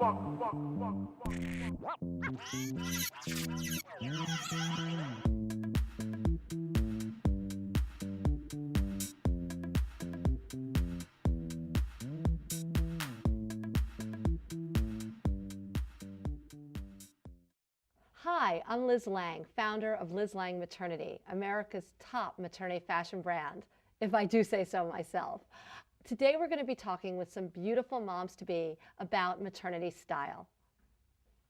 Hi, I'm Liz Lange, founder of Lange Maternity, America's top maternity fashion brand, if I do say so myself. Today we're going to be talking with some beautiful moms-to-be about maternity style.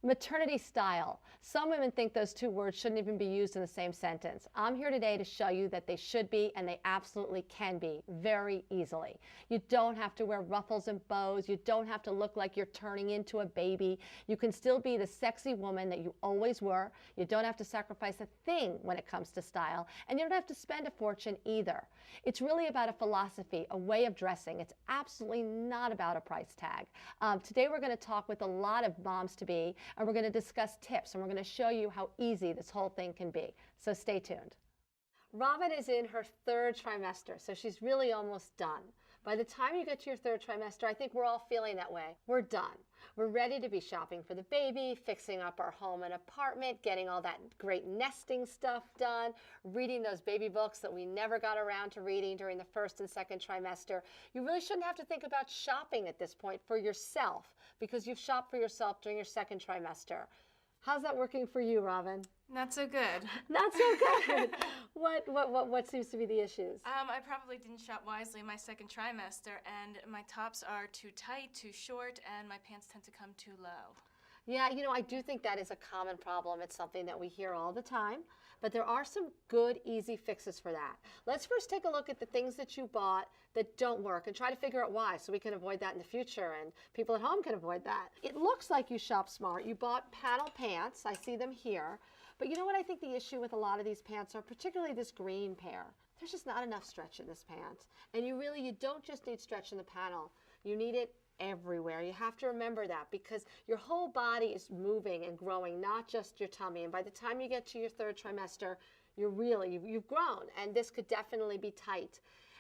Maternity style. Some women think those two words shouldn't even be used in the same sentence. I'm here today to show you that they should be, and they absolutely can be, very easily. You don't have to wear ruffles and bows. You don't have to look like you're turning into a baby. You can still be the sexy woman that you always were. You don't have to sacrifice a thing when it comes to style, and you don't have to spend a fortune either. It's really about a philosophy, a way of dressing. It's absolutely not about a price tag. Today we're going to talk with a lot of moms-to-be, and we're going to discuss tips, and we're going to show you how easy this whole thing can be. So stay tuned. Robin is in her third trimester, so she's really almost done. By the time you get to your third trimester, I think we're all feeling that way. We're done. We're ready to be shopping for the baby, fixing up our home and apartment, getting all that great nesting stuff done, reading those baby books that we never got around to reading during the first and second trimester. You really shouldn't have to think about shopping at this point for yourself, because you've shopped for yourself during your second trimester. How's that working for you, Robin? Not so good. Not so good. What seems to be the issues? I probably didn't shop wisely in my second trimester, and my tops are too tight, too short, and my pants tend to come too low. Yeah, you know, I do think that is a common problem. It's something that we hear all the time, but there are some good, easy fixes for that. Let's first take a look at the things that you bought that don't work and try to figure out why, so we can avoid that in the future and people at home can avoid that. It looks like you shop smart. You bought panel pants. I see them here. But you know what I think the issue with a lot of these pants are, particularly this green pair? There's just not enough stretch in this pant. And you don't just need stretch in the panel. You need it everywhere. You have to remember that, because your whole body is moving and growing, not just your tummy. And by the time you get to your third trimester, you've grown, and this could definitely be tight.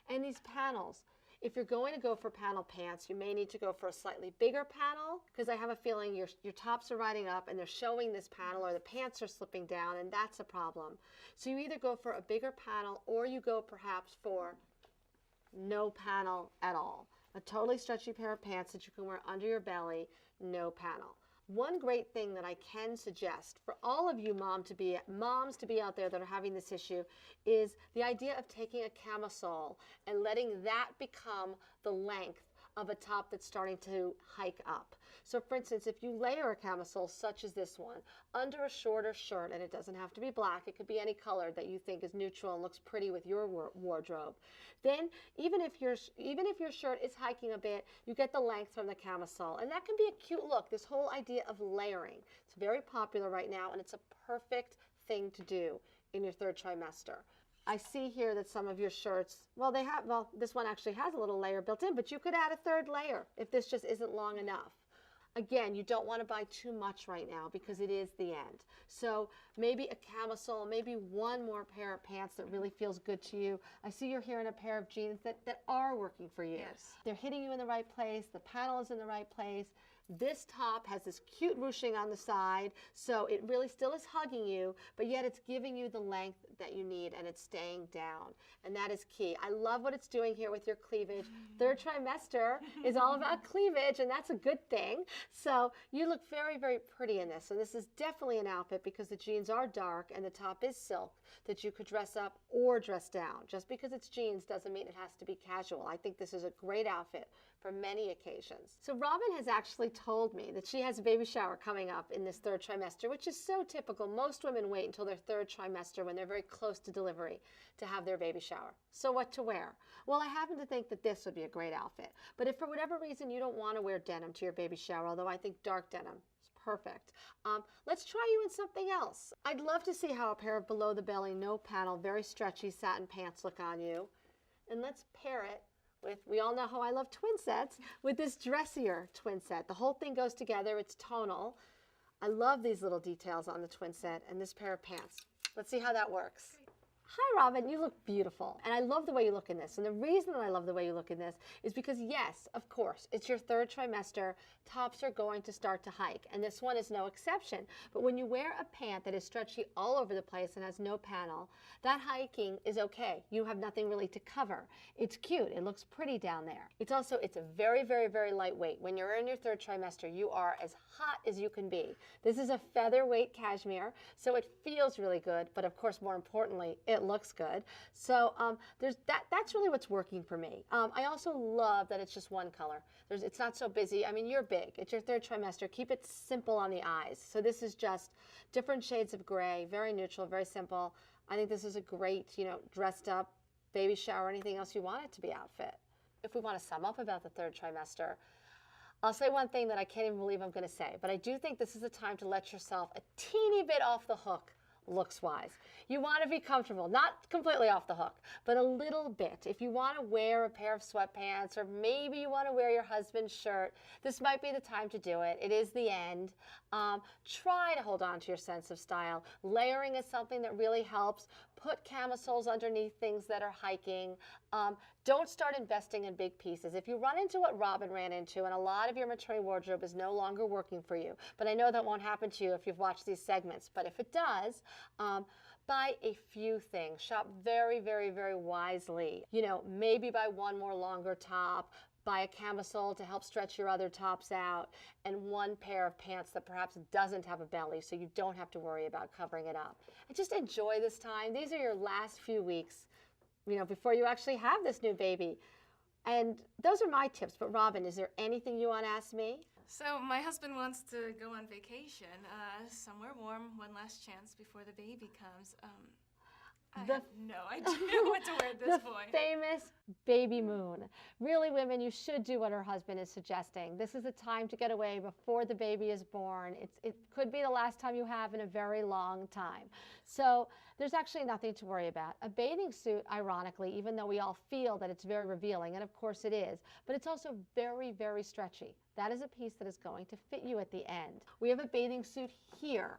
And these panels, if you're going to go for panel pants, you may need to go for a slightly bigger panel, because I have a feeling your tops are riding up and they're showing this panel, or the pants are slipping down, and that's a problem. So you either go for a bigger panel, or you go perhaps for no panel at all. A totally stretchy pair of pants that you can wear under your belly, no panel. One great thing that I can suggest for all of you moms to be out there that are having this issue is the idea of taking a camisole and letting that become the length of a top that's starting to hike up. So for instance, if you layer a camisole such as this one under a shorter shirt, and it doesn't have to be black, it could be any color that you think is neutral and looks pretty with your wardrobe, then even if your shirt is hiking a bit, you get the length from the camisole, and that can be a cute look. This whole idea of layering, it's very popular right now, and it's a perfect thing to do in your third trimester. I see here that some of your shirts, this one actually has a little layer built in, but you could add a third layer if this just isn't long enough. Again, you don't want to buy too much right now, because it is the end. So maybe a camisole, maybe one more pair of pants that really feels good to you. I see you're here in a pair of jeans that are working for you. Yes. They're hitting you in the right place. The panel is in the right place. This top has this cute ruching on the side, so it really still is hugging you, but yet it's giving you the length that you need, and it's staying down, and that is key. I love what it's doing here with your cleavage. Third trimester is all about cleavage, and that's a good thing. So you look very, very pretty in this, and this is definitely an outfit, because the jeans are dark and the top is silk, that you could dress up or dress down. Just because it's jeans doesn't mean it has to be casual. I think this is a great outfit for many occasions. So Robin has actually told me that she has a baby shower coming up in this third trimester, which is so typical. Most women wait until their third trimester, when they're very close to delivery, to have their baby shower. So what to wear? Well, I happen to think that this would be a great outfit. But if for whatever reason you don't want to wear denim to your baby shower, although I think dark denim is perfect, let's try you in something else. I'd love to see how a pair of below the belly, no panel, very stretchy satin pants look on you. And let's pair it with, we all know how I love twin sets, with this dressier twin set. The whole thing goes together. It's tonal. I love these little details on the twin set and this pair of pants. Let's see how that works. Hi, Robin. You look beautiful. And I love the way you look in this. And the reason that I love the way you look in this is because, yes, of course, it's your third trimester. Tops are going to start to hike. And this one is no exception. But when you wear a pant that is stretchy all over the place and has no panel, that hiking is okay. You have nothing really to cover. It's cute. It looks pretty down there. It's a very, very, very lightweight. When you're in your third trimester, you are as hot as you can be. This is a featherweight cashmere, so it feels really good. But of course, more importantly, it looks good. So that's really what's working for me. I also love that it's just one color. It's not so busy. I mean, you're big. It's your third trimester. Keep it simple on the eyes. So this is just different shades of gray, very neutral, very simple. I think this is a great, dressed up, baby shower, anything else you want it to be outfit. If we want to sum up about the third trimester, I'll say one thing that I can't even believe I'm going to say, but I do think this is the time to let yourself a teeny bit off the hook looks-wise. You want to be comfortable, not completely off the hook, but a little bit. If you want to wear a pair of sweatpants, or maybe you want to wear your husband's shirt, this might be the time to do it. It is the end. Try to hold on to your sense of style. Layering is something that really helps. Put camisoles underneath things that are hiking. Don't start investing in big pieces. If you run into what Robin ran into, and a lot of your maternity wardrobe is no longer working for you, but I know that won't happen to you if you've watched these segments, but if it does, buy a few things. Shop very, very, very wisely. Maybe buy one more longer top, buy a camisole to help stretch your other tops out, and one pair of pants that perhaps doesn't have a belly so you don't have to worry about covering it up. And just enjoy this time. These are your last few weeks, before you actually have this new baby. And those are my tips. But Robin, is there anything you want to ask me? So my husband wants to go on vacation, somewhere warm, one last chance before the baby comes. I have no idea what to wear at this point. The famous baby moon. Really, women, you should do what her husband is suggesting. This is a time to get away before the baby is born. It could be the last time you have in a very long time. So there's actually nothing to worry about. A bathing suit, ironically, even though we all feel that it's very revealing, and of course it is, but it's also very, very stretchy. That is a piece that is going to fit you at the end. We have a bathing suit here.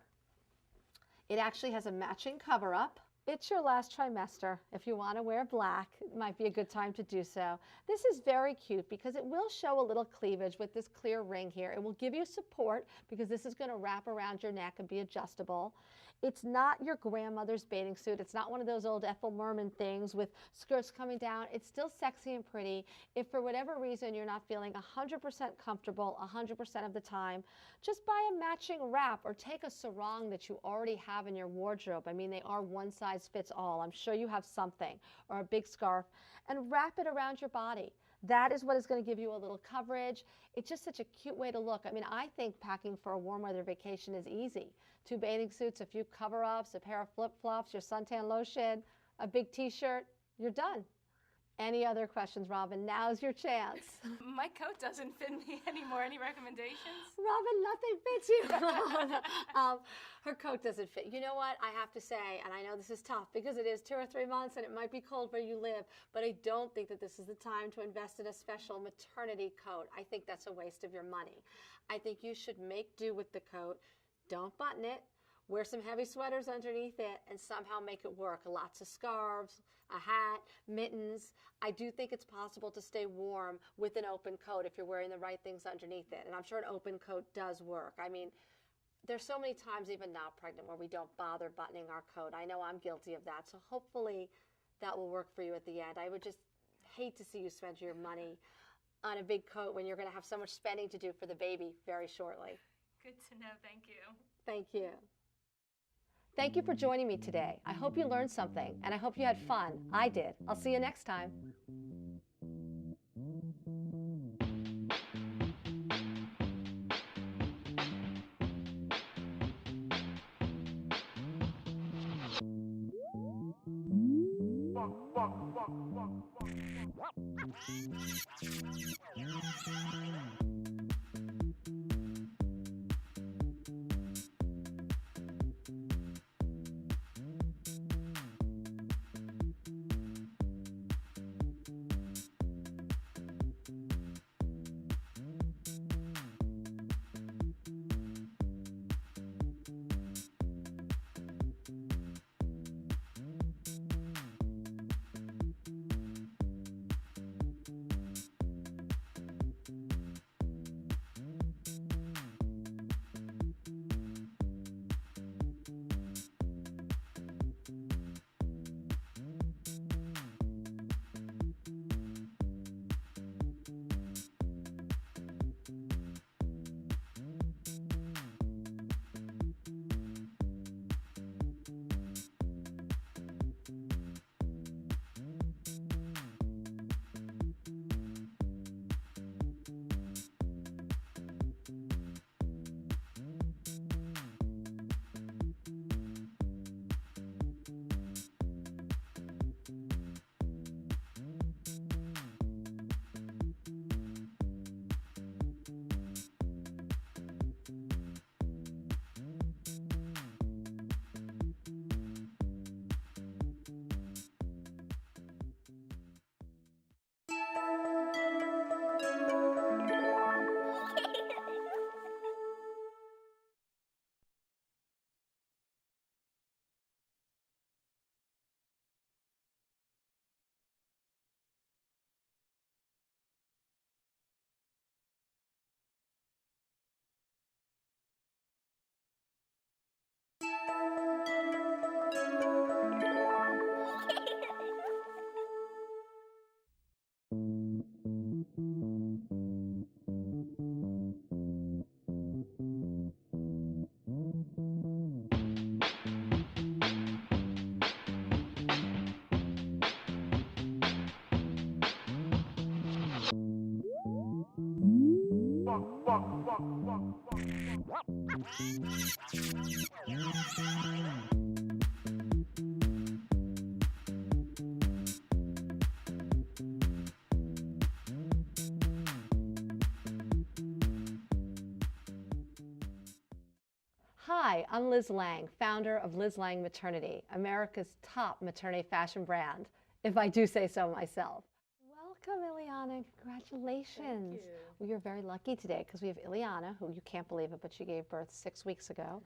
It actually has a matching cover-up. It's your last trimester. If you want to wear black, it might be a good time to do so. This is very cute because it will show a little cleavage with this clear ring here. It will give you support because this is going to wrap around your neck and be adjustable. It's not your grandmother's bathing suit. It's not one of those old Ethel Merman things with skirts coming down. It's still sexy and pretty. If for whatever reason you're not feeling 100% comfortable 100% of the time, just buy a matching wrap or take a sarong that you already have in your wardrobe. I mean, they are one size fits all. I'm sure you have something, or a big scarf, and wrap it around your body. That is what is going to give you a little coverage. It's just such a cute way to look. I mean, I think packing for a warm weather vacation is easy. 2 bathing suits, a few cover-ups, a pair of flip-flops, your suntan lotion, a big t-shirt, you're done. Any other questions, Robin? Now's your chance. My coat doesn't fit me anymore. Any recommendations? Robin, nothing fits you. Her coat doesn't fit. You know what? I have to say, and I know this is tough because it is 2 or 3 months and it might be cold where you live, but I don't think that this is the time to invest in a special maternity coat. I think that's a waste of your money. I think you should make do with the coat. Don't button it. Wear some heavy sweaters underneath it and somehow make it work. Lots of scarves, a hat, mittens. I do think it's possible to stay warm with an open coat if you're wearing the right things underneath it. And I'm sure an open coat does work. I mean, there's so many times, even now pregnant, where we don't bother buttoning our coat. I know I'm guilty of that. So hopefully that will work for you at the end. I would just hate to see you spend your money on a big coat when you're going to have so much spending to do for the baby very shortly. Good to know. Thank you. Thank you. Thank you for joining me today. I hope you learned something, and I hope you had fun. I did. I'll see you next time. Hi, I'm Liz Lange, founder of Lange Maternity, America's top maternity fashion brand, if I do say so myself. Welcome, Ileana. Congratulations. Thank you. Well, you're very lucky today because we have Ileana, who you can't believe it, but she gave birth 6 weeks ago,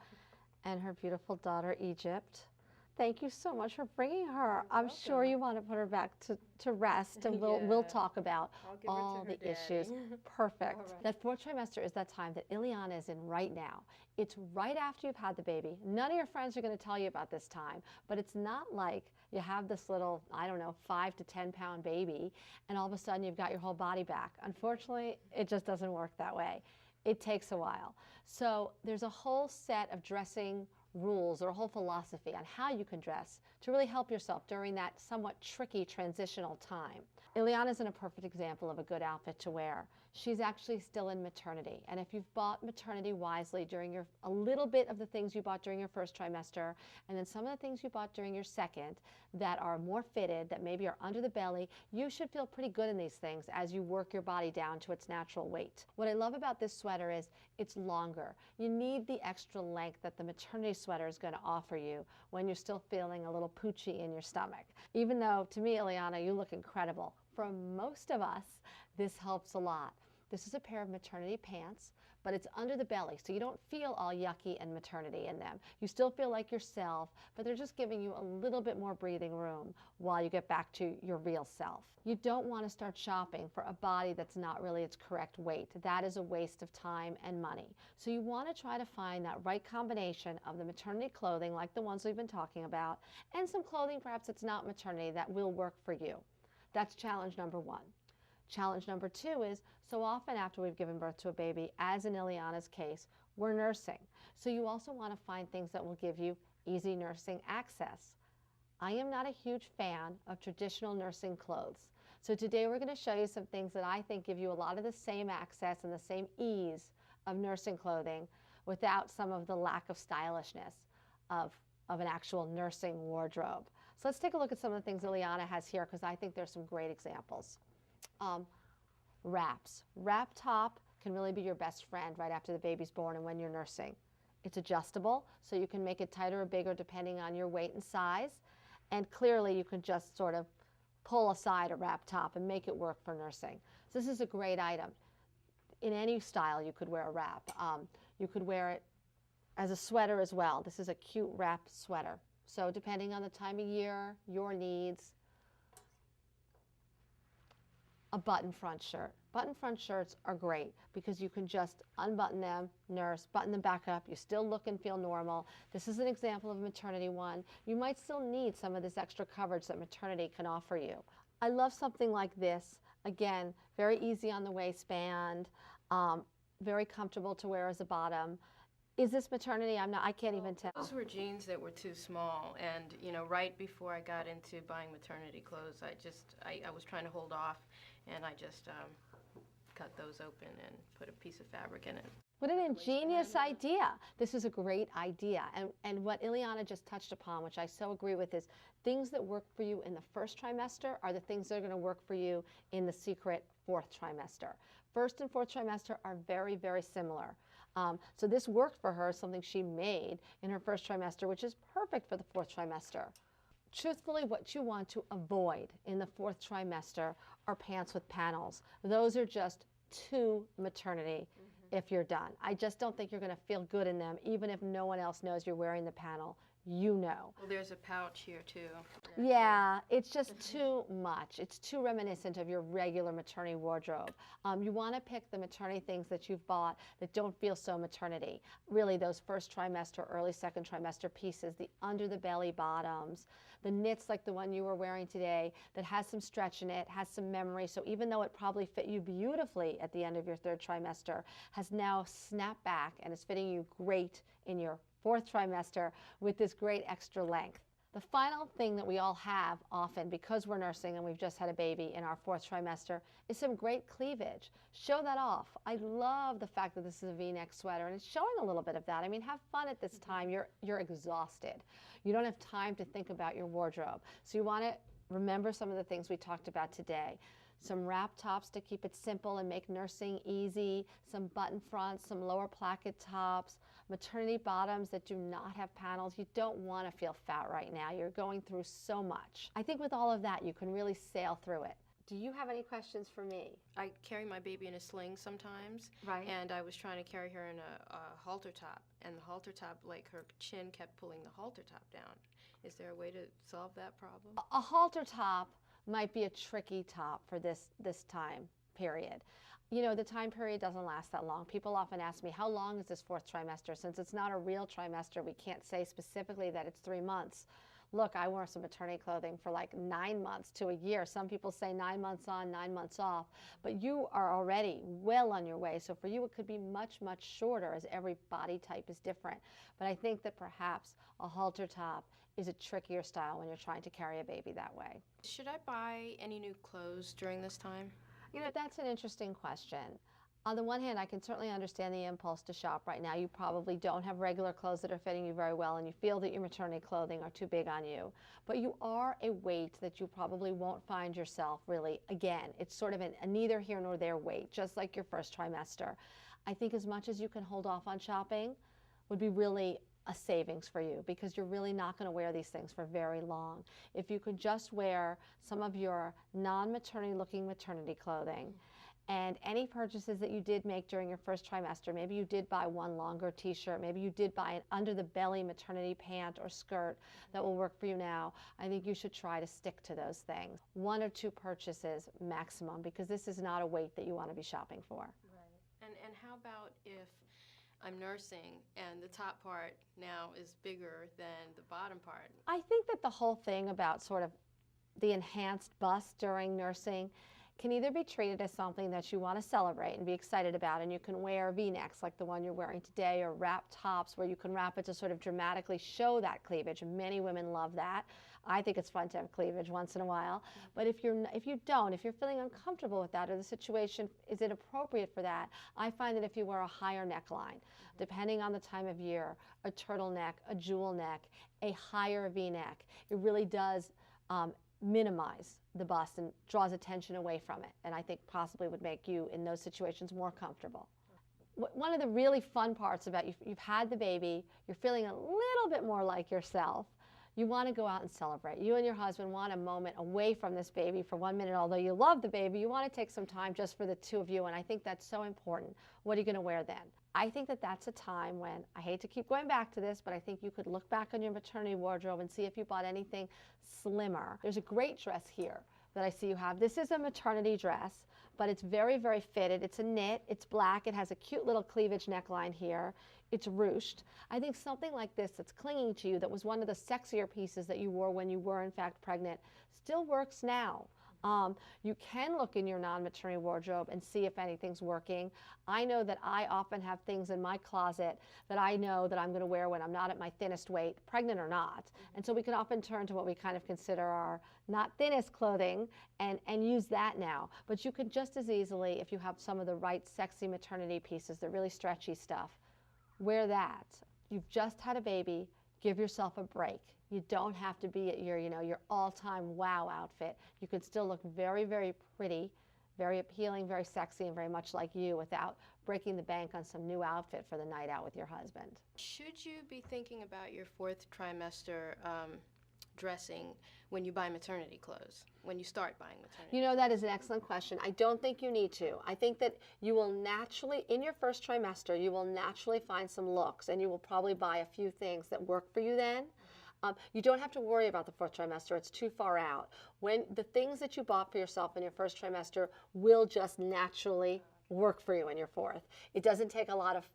and her beautiful daughter, Egypt. Thank you so much for bringing her. I'm sure you want to put her back to rest, and we'll talk about all the issues. Perfect. Right. That fourth trimester is that time that Ileana is in right now. It's right after you've had the baby. None of your friends are going to tell you about this time, but it's not like you have this little, I don't know, 5 to 10 pound baby, and all of a sudden you've got your whole body back. Unfortunately, it just doesn't work that way. It takes a while. So there's a whole set of dressing rules or a whole philosophy on how you can dress to really help yourself during that somewhat tricky transitional time. Ileana's in a perfect example of a good outfit to wear. She's actually still in maternity, and if you've bought maternity wisely during a little bit of the things you bought during your first trimester, and then some of the things you bought during your second that are more fitted, that maybe are under the belly, you should feel pretty good in these things as you work your body down to its natural weight. What I love about this sweater is it's longer. You need the extra length that the maternity sweater is going to offer you when you're still feeling a little poochy in your stomach. Even though, to me, Ileana, you look incredible. For most of us, this helps a lot. This is a pair of maternity pants, but it's under the belly, so you don't feel all yucky and maternity in them. You still feel like yourself, but they're just giving you a little bit more breathing room while you get back to your real self. You don't want to start shopping for a body that's not really its correct weight. That is a waste of time and money. So you want to try to find that right combination of the maternity clothing, like the ones we've been talking about, and some clothing perhaps that's not maternity that will work for you. That's challenge number one. Challenge number two is, so often after we've given birth to a baby, as in Ileana's case, we're nursing. So you also want to find things that will give you easy nursing access. I am not a huge fan of traditional nursing clothes. So today we're going to show you some things that I think give you a lot of the same access and the same ease of nursing clothing without some of the lack of stylishness of an actual nursing wardrobe. So let's take a look at some of the things Ileana has here because I think there's some great examples. Wraps. Wrap top can really be your best friend right after the baby's born and when you're nursing. It's adjustable, so you can make it tighter or bigger depending on your weight and size. And clearly you can just sort of pull aside a wrap top and make it work for nursing. So this is a great item. In any style you could wear a wrap. You could wear it as a sweater as well. This is a cute wrapped sweater. So depending on the time of year, your needs. A button front shirt. Button front shirts are great because you can just unbutton them, nurse, button them back up. You still look and feel normal. This is an example of a maternity one. You might still need some of this extra coverage that maternity can offer you. I love something like this. Again, very easy on the waistband, very comfortable to wear as a bottom. Is this maternity? I can't even tell. Those were jeans that were too small, and right before I got into buying maternity clothes, I was trying to hold off, and I just cut those open and put a piece of fabric in it. What an ingenious idea. This is a great idea. And what Ileana just touched upon, which I so agree with, is things that work for you in the first trimester are the things that are going to work for you in the secret fourth trimester. First and fourth trimester are very, very similar. So this worked for her, something she made in her first trimester, which is perfect for the fourth trimester. Truthfully, what you want to avoid in the fourth trimester are pants with panels. Those are just too maternity if you're done. I just don't think you're going to feel good in them, even if no one else knows you're wearing the panel. You know. Well, there's a pouch here too. Yeah, it's just too much. It's too reminiscent of your regular maternity wardrobe. You want to pick the maternity things that you've bought that don't feel so maternity. Really, those first trimester, early second trimester pieces, the under the belly bottoms, the knits like the one you were wearing today that has some stretch in it, has some memory. So even though it probably fit you beautifully at the end of your third trimester, has now snapped back and is fitting you great in your fourth trimester with this great extra length. The final thing that we all have often, because we're nursing and we've just had a baby in our 4th trimester, is some great cleavage. Show that off. I love the fact that this is a V-neck sweater, and it's showing a little bit of that. I mean, have fun at this time. You're exhausted. You don't have time to think about your wardrobe. So you want to remember some of the things we talked about today. Some wrap tops to keep it simple and make nursing easy, some button fronts, some lower placket tops, maternity bottoms that do not have panels. You don't want to feel fat right now. You're going through so much. I think with all of that, you can really sail through it. Do you have any questions for me? I carry my baby in a sling sometimes, Right. and I was trying to carry her in a halter top, and the halter top, like her chin kept pulling the halter top down. Is there a way to solve that problem? A halter top might be a tricky top for this time period. You know, the time period doesn't last that long. People often ask me, how long is this 4th trimester? Since it's not a real trimester, we can't say specifically that it's 3 months. Look, I wore some maternity clothing for like 9 months to a year. Some people say 9 months on, 9 months off, but you are already well on your way. So for you, it could be much, much shorter, as every body type is different. But I think that perhaps a halter top is a trickier style when you're trying to carry a baby that way. Should I buy any new clothes during this time? You know, that's an interesting question. On the one hand, I can certainly understand the impulse to shop right now. You probably don't have regular clothes that are fitting you very well, and you feel that your maternity clothing are too big on you. But you are a weight that you probably won't find yourself really again. It's sort of a neither here nor there weight, just like your 1st trimester. I think as much as you can hold off on shopping would be really a savings for you, because you're really not going to wear these things for very long. If you could just wear some of your non-maternity looking maternity clothing, and any purchases that you did make during your 1st trimester, maybe you did buy one longer t-shirt, maybe you did buy an under the belly maternity pant or skirt that will work for you now, I think you should try to stick to those things. 1 or 2 purchases maximum, because this is not a weight that you want to be shopping for. Right. And how about if I'm nursing and the top part now is bigger than the bottom part? I think that the whole thing about sort of the enhanced bust during nursing can either be treated as something that you want to celebrate and be excited about, and you can wear V-necks like the one you're wearing today, or wrap tops where you can wrap it to sort of dramatically show that cleavage. Many women love that. I think it's fun to have cleavage once in a while. But if you're feeling uncomfortable with that, or the situation isn't appropriate for that, I find that if you wear a higher neckline, depending on the time of year, a turtleneck, a jewel neck, a higher V-neck, it really does minimize the bust and draws attention away from it, and I think possibly would make you in those situations more comfortable. One of the really fun parts about you've had the baby, you're feeling a little bit more like yourself, you want to go out and celebrate. You and your husband want a moment away from this baby for 1 minute. Although you love the baby, you want to take some time just for the 2 of you, and I think that's so important. What are you going to wear then? I think that that's a time when, I hate to keep going back to this, but I think you could look back on your maternity wardrobe and see if you bought anything slimmer. There's a great dress here that I see you have. This is a maternity dress, but it's very, very fitted. It's a knit, it's black, it has a cute little cleavage neckline here. It's ruched. I think something like this that's clinging to you, that was one of the sexier pieces that you wore when you were in fact pregnant, still works now. You can look in your non-maternity wardrobe and see if anything's working. I know that I often have things in my closet that I know that I'm going to wear when I'm not at my thinnest weight, pregnant or not. And so we can often turn to what we kind of consider our not thinnest clothing and use that now. But you could just as easily, if you have some of the right sexy maternity pieces, the really stretchy stuff, wear that. You've just had a baby, give yourself a break. You don't have to be at your all-time wow outfit. You could still look very, very pretty, very appealing, very sexy, and very much like you without breaking the bank on some new outfit for the night out with your husband. Should you be thinking about your 4th trimester dressing when you buy maternity clothes, when you start buying maternity? You know, that is an excellent question. I don't think you need to. I think that you will naturally, in your 1st trimester, you will naturally find some looks, and you will probably buy a few things that work for you then. You don't have to worry about the 4th trimester. It's too far out. When the things that you bought for yourself in your 1st trimester will just naturally work for you in your 4th. It doesn't take a lot of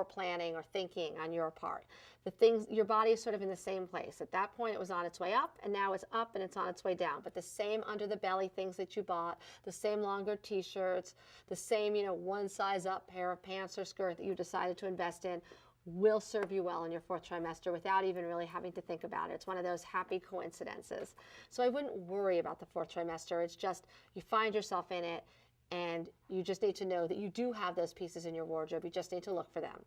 planning or thinking on your part. The things, your body is sort of in the same place. At that point, it was on its way up, and now it's up and it's on its way down. But the same under the belly things that you bought, the same longer t-shirts, the same, one size up pair of pants or skirt that you decided to invest in, will serve you well in your 4th trimester without even really having to think about it. It's one of those happy coincidences. So I wouldn't worry about the 4th trimester. It's just you find yourself in it, and you just need to know that you do have those pieces in your wardrobe. You just need to look for them.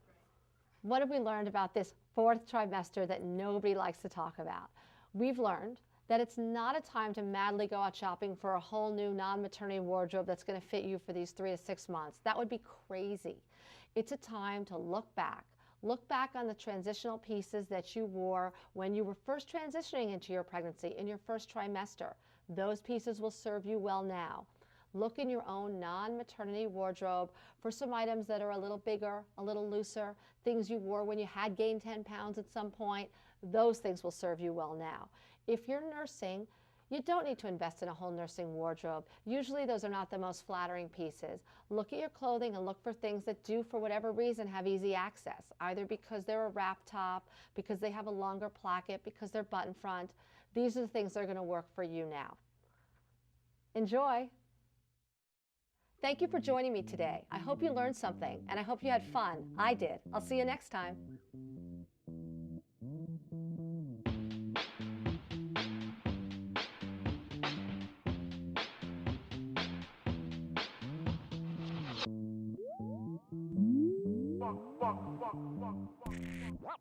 What have we learned about this 4th trimester that nobody likes to talk about? We've learned that it's not a time to madly go out shopping for a whole new non-maternity wardrobe that's going to fit you for these 3 to 6 months. That would be crazy. It's a time to look back. Look back on the transitional pieces that you wore when you were first transitioning into your pregnancy in your 1st trimester. Those pieces will serve you well now. Look in your own non-maternity wardrobe for some items that are a little bigger, a little looser, things you wore when you had gained 10 pounds at some point. Those things will serve you well now. If you're nursing, you don't need to invest in a whole nursing wardrobe. Usually those are not the most flattering pieces. Look at your clothing and look for things that do, for whatever reason, have easy access, either because they're a wrap top, because they have a longer placket, because they're button front. These are the things that are going to work for you now. Enjoy! Thank you for joining me today. I hope you learned something, and I hope you had fun. I did. I'll see you next time. Walk, walk, walk, walk, walk.